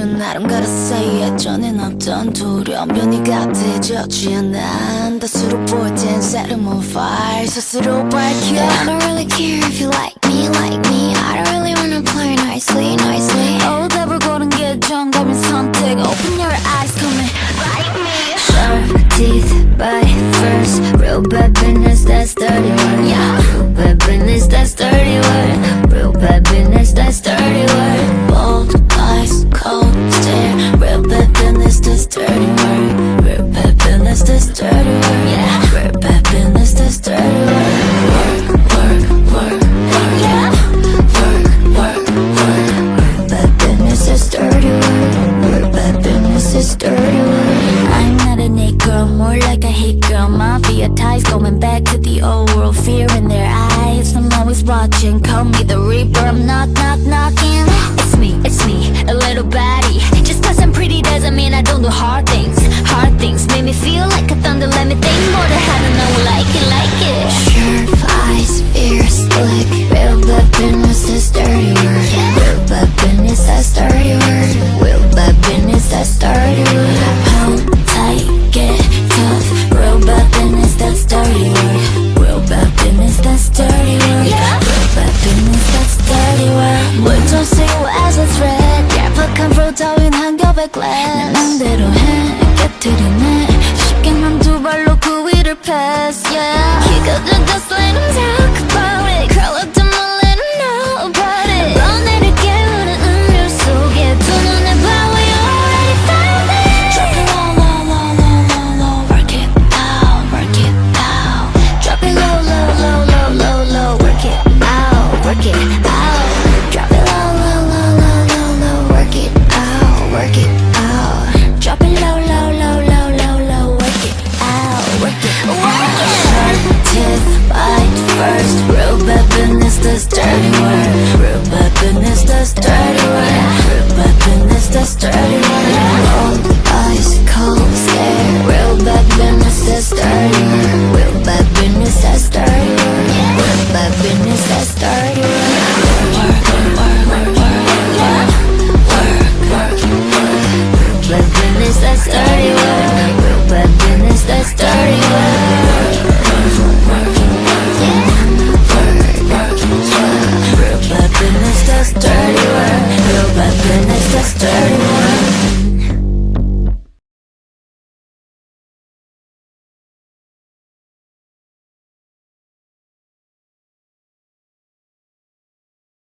준 나름 gotta say it 전엔 없던 두려움 변이가 되졌지 않아 다수로 보일 땐 set 'em on fire 스스로 밝혀 I don't really care if you like me I don't really wanna play nicely 오답을 고른 게 정답인 선택 Open your eyes come and bite me Sharp teeth bite first Real bad business that's dirty work yeah. Real bad business that's dirty work Real bad business that's dirty work Bold eyes cold stare Real bad business that's dirty work Real bad business that's dirty work yeah. Real bad business that's dirty work Work yeah. Work Real bad business that's dirty work Real bad business that's dirty work I'm not an it girl more like a hit girl Mafia ties going back to the old world Fear in their eyes I'm always watching Call me the reaper I'm knocking It's me, a little baddie Just cause I'm pretty doesn't mean I don't do hard things Hard things make me feel like a thunder Let me think more than how to know like it Sharp eyes, fierce slick Real bad business that's dirty work Real bad business that's dirty work Real bad business that's dirty work Hold tight, get tough Real bad business that's dirty work Real bad business that's dirty work Real bad business that's dirty work We don't see you as a threat 얄팍한 프로 따윈 한 겹의 glass 내 맘대로 해 깨트리네 쉽게 난 두 발로 그 위를 pass yeah 이거든